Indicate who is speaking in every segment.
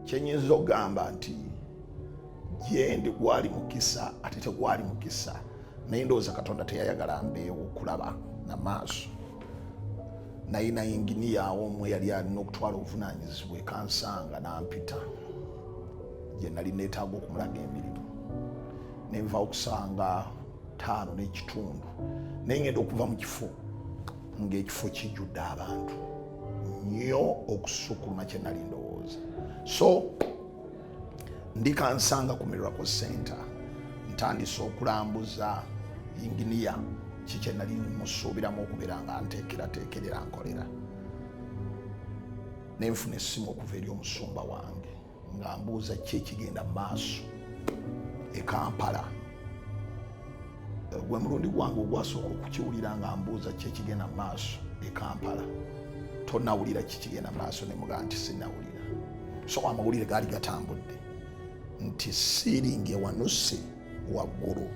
Speaker 1: kyenyinza okugamba nti gyendi gwali mukisa ate tegwali mukisa, naye ndowooza Katonda teyayagala mbeewo okulaba namaaso. Naye na inginiya omwe yali alina okutwala obuvunaanyizibwa ekansanga nampita gye nali neetaaga okumulaga emirimu, nenva okusanga 5:30 naye ngenda okuva mu kifo ng'ekifo kijjudde abantu nnyo okusukkuluma kye nali ndowooza. So ndikansanga ku Miracle Center ntandise okulambuza inginiya kikye nali musuubiramu okubeera nga nteekerateekerera nkolera. Nenfuna essimu okuva eri omusumba wange nga mbuuza ki ekigenda mu maaso e Kampala. Gwe mulundi gwange ogwasooka okukiwulira nga mbuuza ki ekigenda mu maaso e Kampala. Tonnawulira ki kigenda mu maaso? Ne mugamba nti sinnawulira. So amawulire gaali gatambudde nti Celing ewanuse waggulu,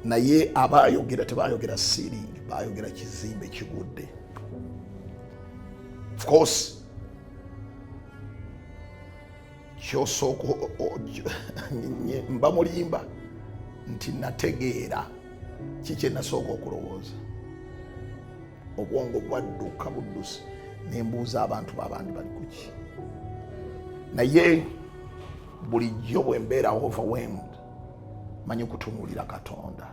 Speaker 1: naye abaayogera tebaayogera Celing, baayogera kizimbe kigudde. Of course kyosooka mba mulimba nti nategeera kikye nasooka okulowooza. Obwongo bwadduka buddusi nembuuza abantu babandi bali kuki. Naye bulijjo bwe mbeera overwhelmed manyi kutunuulira Katonda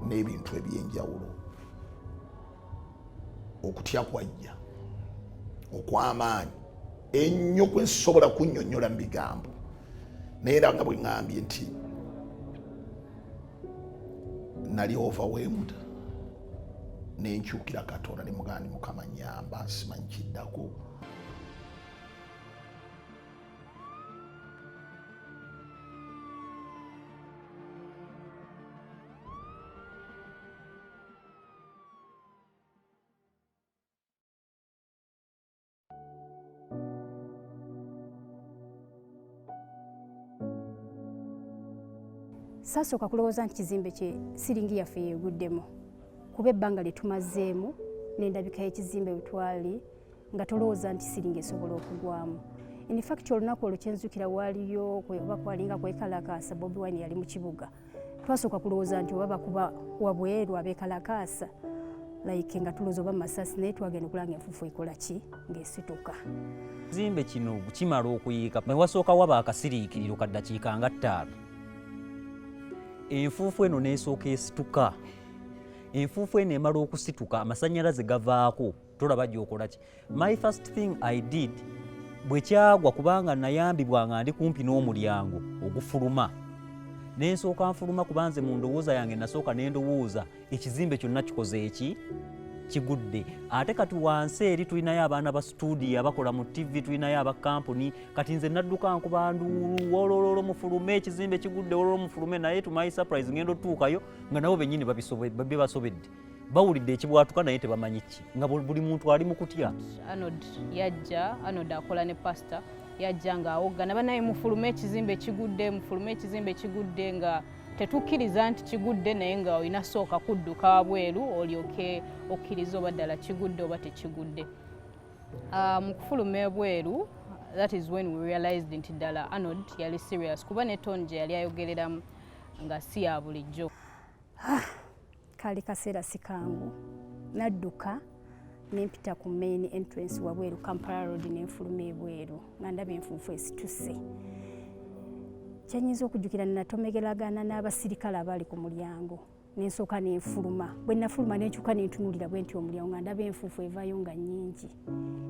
Speaker 1: n'ebintu ebyenjawulo. Okutya kwajja okw'amaanyi ennyo kwe nsobola kunnyonnyola mu bigambo, naye era nga bwe ŋŋambye nti nali overwhelmed, nenkyukira Katonda ne mugamba nti Mukama nnyamba, simanyi kiddako.
Speaker 2: Saasooka kulowooza nti kizimbe kye Celing yaffe yeeguddemu, kuba ebbanga lye tumazeemu n'endabika y'ekizimbe bwe twali nga tolowooza nti Celing esobola okugwamu. In fact olunaku olwo kyenzukira waaliyo oba kwalinga kwekalakaasa, Bobi Wine yali mu kibuga. Twasooka kulowooza nti oba bakuba wabweru abeekalakaasa like nga tulowooza oba masasi, naye twagenda okulanga enfuufu ekola ki ng'esituka.
Speaker 3: Ekizimbe kino kimala okuyiika ne wasooka waba akasiriikiriro ka ddakiika nga 5. Enfuufu eno n'esooka esituka. Enfuufu eno emala okusituka, amasannyalaze gavaako, tolaba gy'okola ki. My first thing I did bwe kyagwa, kubanga nayambibwa nga ndi kumpi n'omulyango ogufuluma, n'ensooka nfuluma kuba nze mu ndowooza yange nasooka n'endowooza ekizimbe kyonna kikoze eki kigudde. Ate kati wansi eri tulinayo abaana ba studio abakola mu TV, tulinayo aba kampuni. Kati nze nadduka nkuba nduulu, wolololo mufulume, ekizimbe kigudde, wololo mufulume. Naye to my surprise ngendo tuukayo nga nabo bennyini basobedde, bawulidde ekibwatuka naye tebamanyi ki, nga buli muntu ali mu kutya.
Speaker 4: Arnold yajja, Arnold akola ne pastor, yajja nga awoggana banaye mufulume ekizimbe kigudde, mufulume ekizimbe kigudde, nga tetukkiriza nti kigudde naye nga olina sooka kudduka wabweru olyoke okkiriza oba ddala kigudde oba tekigudde. Mu kufuluma ebweru, that is when we realized nti ddala Arnold yali serious, kuba ne tone gye yali ayogereramu nga si ya bulijjo.
Speaker 2: Kaali kaseera si kangu, nadduka nempita ku main entrance wabweru Kampala Road nenfuluma ebweru nga ndaba enfuufu esituse. Kyenyinza okujjukira natomegeragana n'abasirikale abali ku mulyango, nensooka nenfuluma. Bwe nafuluma nenkyuka nentunuulira bwe nti omulyango nga ndaba enfuufu evaayo nga nnyingi.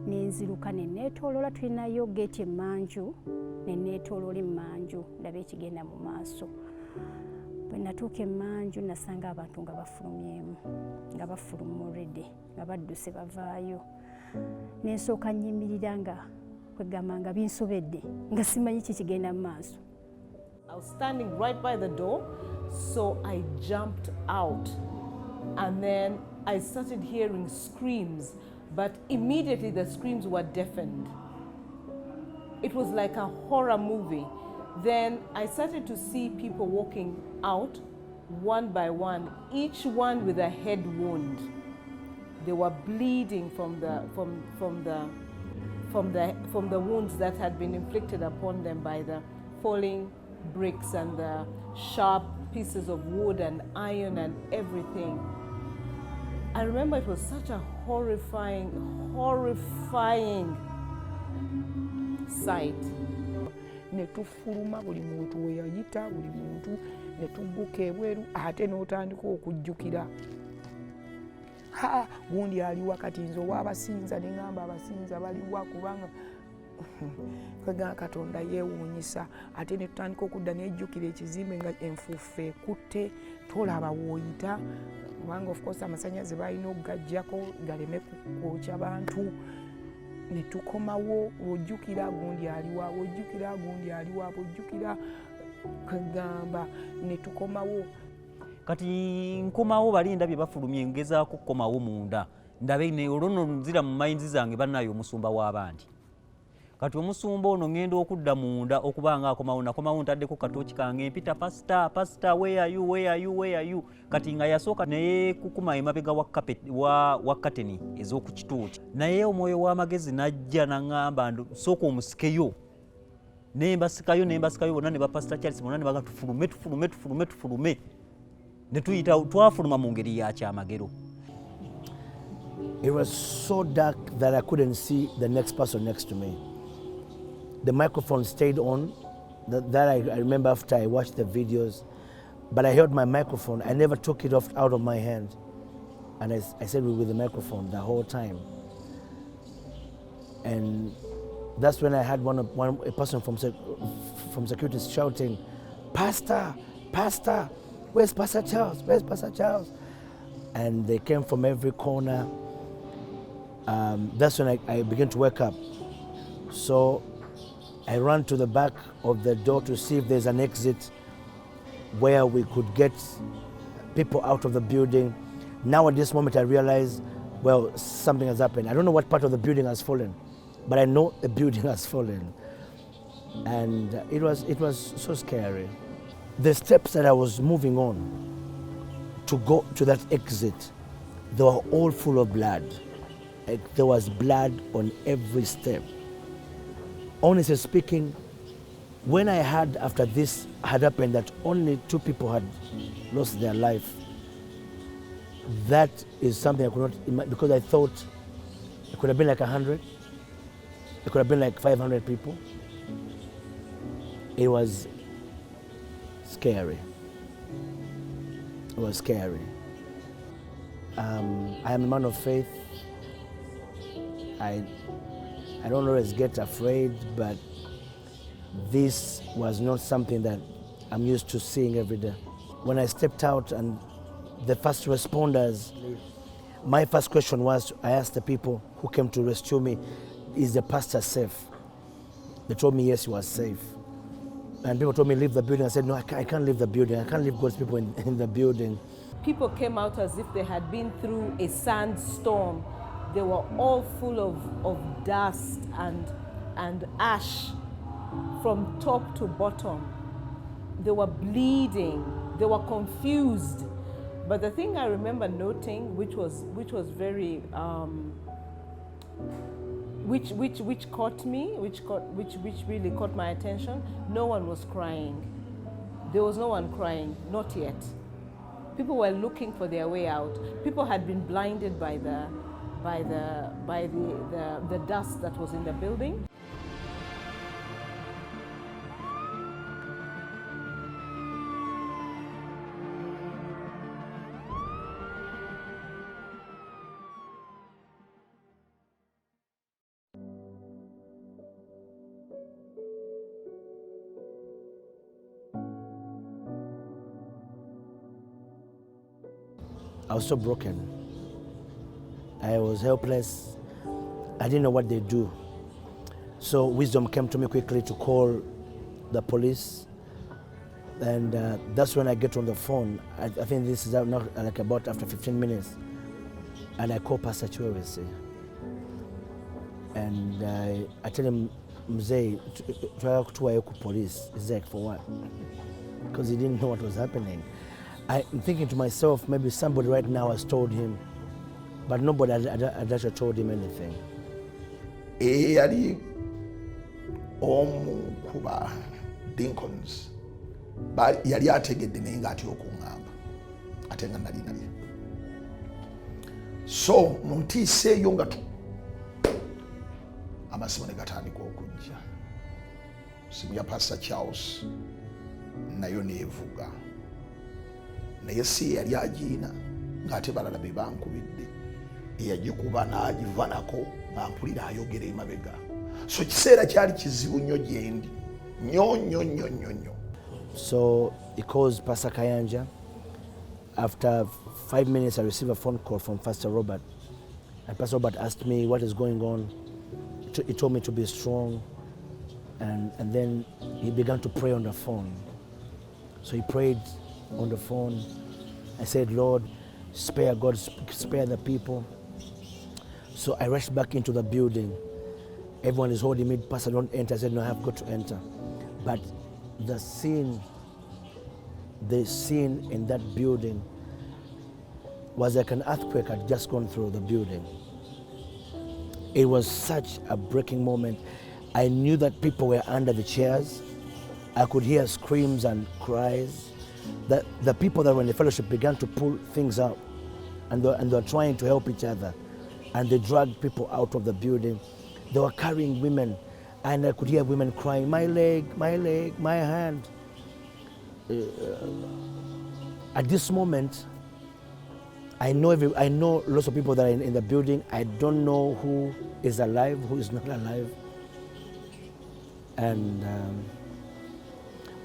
Speaker 2: Nenziruka neneetooloola, tulinayo geeti emmanju, neneetooloola emmanju ndabe ekigenda mu maaso. Bwe natuuka emmanju nasanga abantu nga bafulumyemu, nga bafuluma already, nga badduse bavaayo. Nensooka nnyimirira nga kwegamba nga binsobedde, nga simanyi ki kigenda mu maaso.
Speaker 5: I was standing right by the door, so I jumped out. And then I started hearing screams, but immediately the screams were deafened. It was like a horror movie. Then I started to see people walking out one by one, each one with a head wound. They were bleeding from from the wounds that had been inflicted upon them by the falling bricks and the sharp pieces of wood and iron and everything. I remember it was such a horrifying sight.
Speaker 6: Ne tufuluma buli muntu we yayita, buli muntu ne tugguka ebweru, ate n'otandika okujjukira. Gundi aliwa kati nze ow'abasinza ne ngamba abasinza baliwa kubanga kwegamba Katonda yeewuunyisa, ate ne tutandika okudda nejjukira ekizimbe nga enfuufu ekutte, tolaba w'oyita kubanga of course amasannyalaze balina okugaggyako galeme kwokya bantu. Ne tukomawo ojjukira gundi aliwa, ojjukira gundi aliwa, ojjukira kwegamba ne tukomawo.
Speaker 3: Kati nkomawo bali ndabye bafulumye ngezaako kukomawo munda ndabe ne olwo nzira mu mayinzi zange bannayo omusumba w'abandi. Kati omusumba ono ngenda okudda munda okubanga akomawo ntaddeko katooki kange empita pastor where are you kati nga yasooka naye kukuma emabega wa kateni ez'oku kitooki. Naye omwoyo w'amagezi najja n'aŋŋamba sooka omusikeyo. Nembasikayo bonna ne bapasita Charles bonna ne baga tufulume ne tuyita twafuluma mu ngeri ya kyamagero.
Speaker 7: It was so dark that I couldn't see the next person next to me. The microphone stayed on. That I remember after I watched the videos. But I held my microphone. I never took it out of my hand. And I said with the microphone the whole time. And that's when I had a person from security shouting, Pastor, where's Pastor Charles? Where's Pastor Charles? And they came from every corner. That's when I began to wake up. So I ran to the back of the door to see if there's an exit where we could get people out of the building. Now at this moment I realize, well, something has happened. I don't know what part of the building has fallen, but I know the building has fallen. And it was so scary. The steps that I was moving on to go to that exit, they were all full of blood. There was blood on every step. Honestly speaking, when I heard after this had happened that only 2 people had lost their life, that is something I could not imagine, because I thought it could have been like 100, it could have been like 500 people. It was scary. It was scary. I am a man of faith. I don't always get afraid, but this was not something that I'm used to seeing every day. When I stepped out and the first responders, my first question was, I asked the people who came to rescue me, is the pastor safe? They told me yes, he was safe. And people told me leave the building. I said, no, I can't leave the building. I can't leave God's people in the building.
Speaker 5: People came out as if they had been through a sandstorm. They were all full of dust and ash from top to bottom. They were bleeding. They were confused. But the thing I remember noting, which was very, which caught me, which really caught my attention, no one was crying. There was no one crying, not yet. People were looking for their way out. People had been blinded by the dust that was in the building.
Speaker 7: I was so broken. I was helpless. I didn't know what they do. So wisdom came to me quickly to call the police. And that's when I get on the phone. I think this is not like about after 15 minutes. And I call Pastor Chiwewesi. And I tell him, Mzee, try to police. He's like, for what? Because he didn't know what was happening. I'm thinking to myself, maybe somebody right now has told him, but nobody had actually told him anything.
Speaker 1: eyali omu kuba Dinkons yali ategedde naye ng'atya okuŋŋamba ate nga nali naye. So mu ntiisa eyo nga amasimu ne gatandika okujja. Simu ya Pastor Charles nayo neevuga, naye si yali agiina ng'ate balala be bankubidde, eyagikuba n'agivanako nga mpulira ayogera emabega. So kiseera kyali kizibu nnyo gye ndi, nnyo.
Speaker 7: So he calls Pastor Kayanja. After 5 minutes, I receive a phone call from Pastor Robert. And Pastor Robert asked me what is going on. He told me to be strong. And then he began to pray on the phone. So he prayed on the phone. I said, Lord, spare God, spare the people. So I rushed back into the building. Everyone is holding me, Pastor, don't enter. I said, no, I have got to enter. But the scene in that building was like an earthquake had just gone through the building. It was such a breaking moment. I knew that people were under the chairs. I could hear screams and cries. The people that were in the fellowship began to pull things out, and they were trying to help each other. And they dragged people out of the building. They were carrying women, and I could hear women crying, my leg, my hand. At this moment, I know lots of people that are in the building. I don't know who is alive, who is not alive. And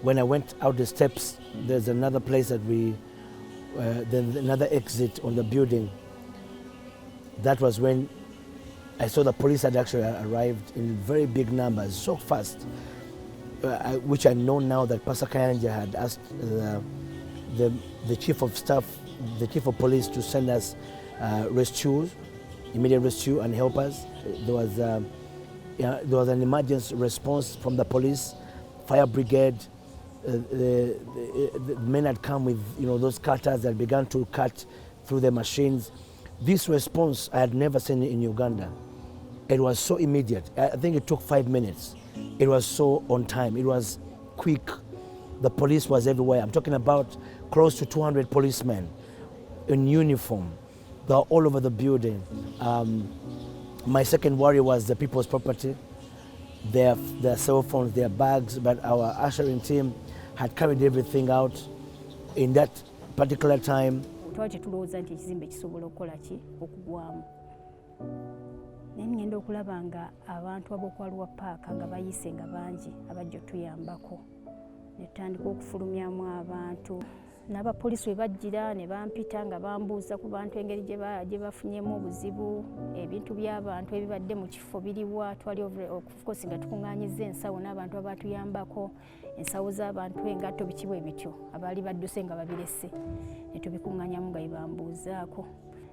Speaker 7: when I went out the steps, there's another place that then another exit on the building. That was when I saw the police had actually arrived in very big numbers, so fast, which I know now that Pastor Kayanja had asked the chief of staff, the chief of police to send us immediate rescue and help us. There was an emergency response from the police, fire brigade. The men had come with those cutters that began to cut through the machines. This response I had never seen in Uganda. It was so immediate. I think it took 5 minutes. It was so on time. It was quick. The police was everywhere. I'm talking about close to 200 policemen in uniform. They were all over the building. My second worry was the people's property, their cell phones, their bags, but our ushering team had carried everything out in that particular time.
Speaker 2: Twali tetulowooza nti ekizimbe kisobola okukola ki okugwamu. Naye ngenda okulaba nga abantu ab'okwaliwa paaka nga bayise nga bangi abajja otuyambako. Ne tutandika okufulumyamu abantu. N'abapoliisi we bajjira ne bampita nga bambuuza ku bantu engeri gye bafunyemu obuzibu, ebintu by'abantu ebibadde mu kifo biriwa. Twali of course nga tukuŋŋaanyizza ensawo n'abantu abatuyambako, ensawo z'abantu, engatto, biki bwe bityo abaali badduse nga babirese ne tubikuŋŋaanyamu nga bambuuzaako.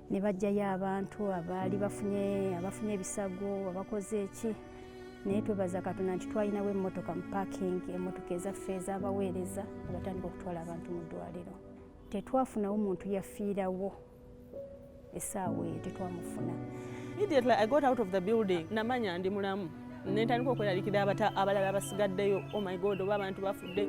Speaker 2: Ne bajjayo abantu abaali abafunye ebisago, abakoze eki. Naye twebaza Katonda nti twalinawo emmotoka mu parking, emmotoka ezaffe ez'abaweereza ne batandika okutwala abantu mu ddwaliro. Tetwafunawo muntu yafiirawo essaawa eyo, tetwamufuna.
Speaker 8: Immediately I got out of the building, namanya ndi mulamu. Ne ntandika okweraliikirira abalala abasigaddeyo. Oh my God, oba abantu bafudde.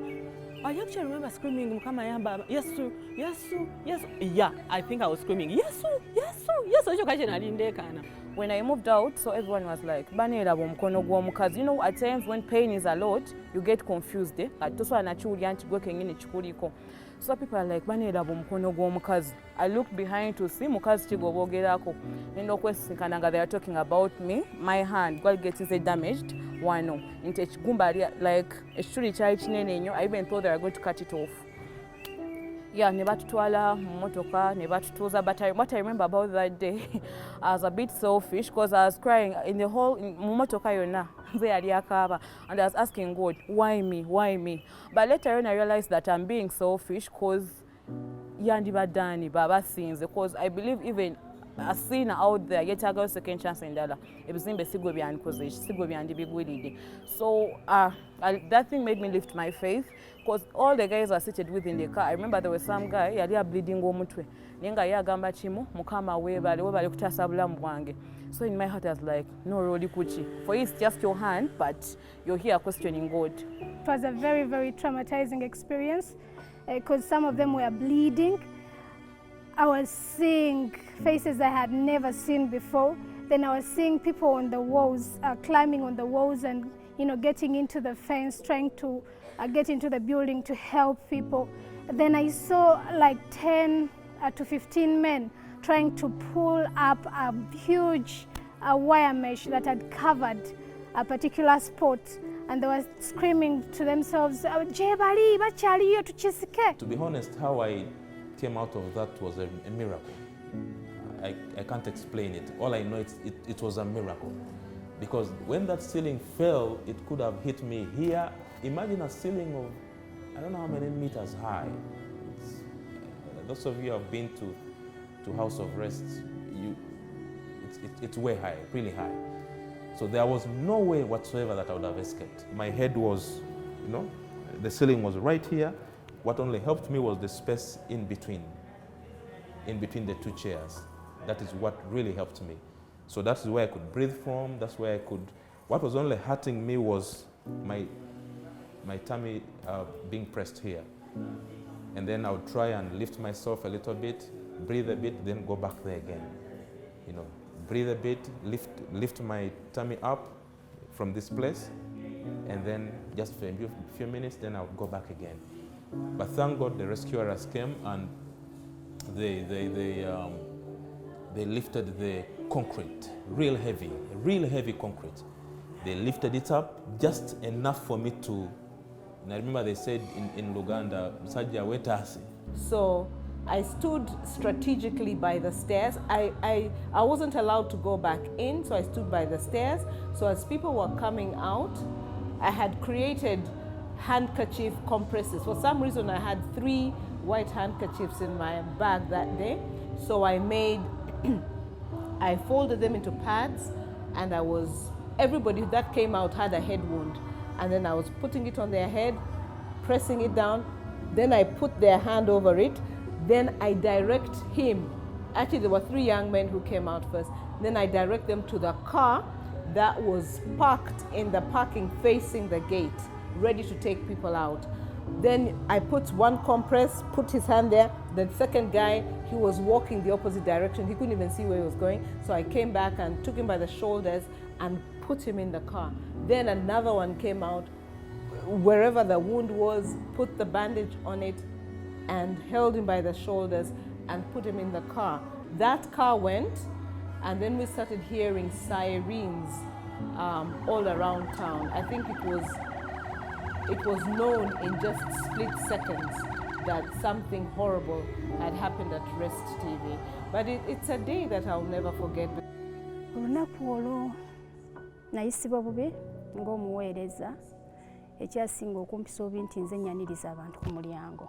Speaker 8: I actually remember screaming, Mukama yamba, Yesu, Yesu, Yesu. Yeah, I think I was screaming, Yesu, Yesu, Yesu. Ekyo kati nali ndeekaana. When I moved out, so everyone was like, Banera b'omukono gw'omukazi. You know, at times when pain is a lot, you get confused. Tosobola nakiwulira nti gwe kennyini kikuliko. So people are like, Banera b'omukono gw'omukazi. I looked behind to see mukazi ki gw'oboogerako. Nenda okwesisinkana nga they are talking about me. My hand gwali getting damaged. Wano. Nti ekigumba like ekituli kyali kinene nnyo. I even thought they were going to cut it off. Yeah, ne batutwala mu motoka, ne batutuuza. But what I remember about that day, I was a bit selfish because I was crying in the whole mu motoka yonna. Nze yali akaaba, and I was asking God, why me, why me? But later on I realized that I'm being selfish because yandibadde ani babasinze, because I believe even a sinner out there yeetagayo second chance endala ebizimbe sigwe byandikoze sigwe byandibigwiridde. So that thing made me lift my faith, because all the guys were seated within the car. I remember there was some guy yali bleeding omutwe naye nga ye agamba kimu mukama weebale kutaasa bulamu bwange. So in my heart I was like, no Rodi Kuchi, for you it's just your hand, but you're here questioning God.
Speaker 2: It was a very, very traumatizing experience because some of them were bleeding. I was seeing faces I had never seen before. Then I was seeing people on the walls, climbing on the walls and getting into the fence, trying to get into the building to help people. Then I saw like 10 to 15 men trying to pull up a huge wire mesh that had covered a particular spot, and they were screaming to themselves, "Jebali, bachali yo tuchisike."
Speaker 9: To be honest, how I came out of that was a miracle. I can't explain it. All I know it was a miracle. Because when that ceiling fell, it could have hit me here. Imagine a ceiling of, I don't know how many meters high. Those of you who have been to House of Rest, it's way high, really high. So there was no way whatsoever that I would have escaped. My head was, the ceiling was right here. What only helped me was the space in between the two chairs. That is what really helped me. So that's where I could breathe from, that's where I could, what was only hurting me was my tummy being pressed here. And then I would try and lift myself a little bit, breathe a bit, then go back there again. Breathe a bit, lift my tummy up from this place, and then just for a few minutes, then I would go back again. But thank God the rescuers came and they lifted the concrete, real heavy concrete. They lifted it up just enough for me to, and I remember they said in Luganda, Sajja wetasi.
Speaker 5: So I stood strategically by the stairs. I wasn't allowed to go back in, so I stood by the stairs. So as people were coming out, I had created handkerchief compresses. For some reason, I had 3 white handkerchiefs in my bag that day. So I folded them into pads, and everybody that came out had a head wound. And then I was putting it on their head, pressing it down. Then I put their hand over it. Then I direct him. Actually, there were 3 young men who came out first. Then I direct them to the car that was parked in the parking facing the gate, ready to take people out. Then I put one compress, put his hand there. The second guy, he was walking the opposite direction. He couldn't even see where he was going. So I came back and took him by the shoulders and put him in the car. Then another one came out, wherever the wound was, put the bandage on it and held him by the shoulders and put him in the car. That car went, and then we started hearing sirens all around town. I think it was known in just split seconds that something horrible had happened at Rest TV. But it's a day that I'll never forget.
Speaker 2: Olunaku olwo nayisibwa bubi ng'omuweereza, ekyasinga okumpisa obi nti nze nyaniriza abantu ku mulyango.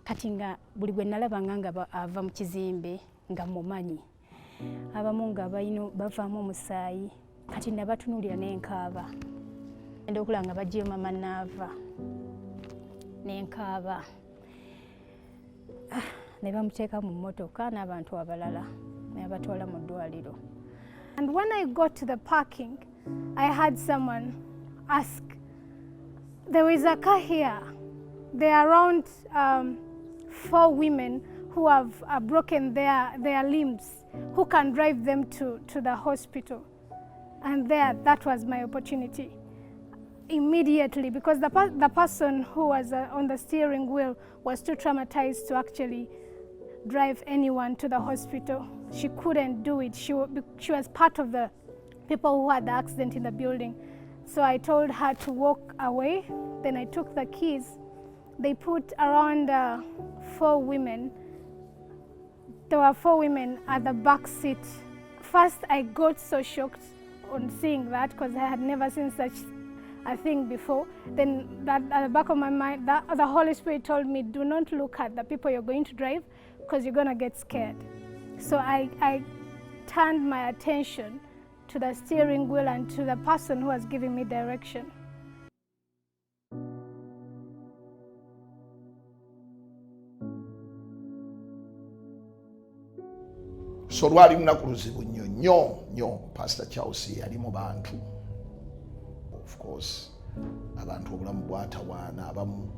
Speaker 2: Kati nga buli gwe nalabanga nga ava mu kizimbe nga mumanyi, abamu nga bavaamu omusaayi, kati nabatunuulira n'enkaaba. Enda okulaba nga bajjeyo mama naava n'enkaaba, ne bamuteeka mu mmotoka n'abantu abalala ne batwala mu ddwaliro. And when I got to the parking, I had someone ask, "There is a car here. There are around 4 women who have broken their limbs. Who can drive them to the hospital?" And that was my opportunity. Immediately, because the person who was on the steering wheel was too traumatized to actually drive anyone to the hospital. She couldn't do it. She was part of the people who had the accident in the building. So I told her to walk away. Then I took the keys. They put around 4 women. There were 4 women at the back seat. First, I got so shocked on seeing that because I had never seen such a thing before. Then at the back of my mind, the Holy Spirit told me, do not look at the people you're going to drive because you're going to get scared. So I turned my attention to the steering wheel and to the person who was giving me direction.
Speaker 1: So lwali lunaku luzibu nnyo Pastor Charles yali mu bantu, of course abantu obulamu bwatawaana abamu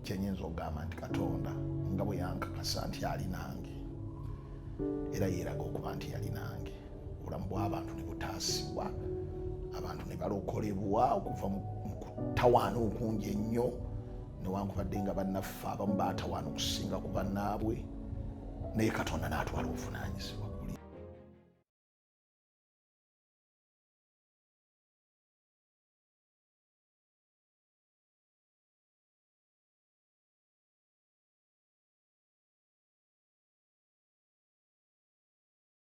Speaker 1: kyenyinza okugamba nti Katonda nga bwe yankakasa nti ali nange era yeeraga okuba nti yali nange. Obulamu bw'abantu ne butaasibwa, abantu ne balokolebwa okuva mu kutawaana okungi ennyo, newankubadde nga bannaffe abamu baatawaana okusinga ku bannaabwe, naye Katonda n'atwala obuvunaanyizibwa.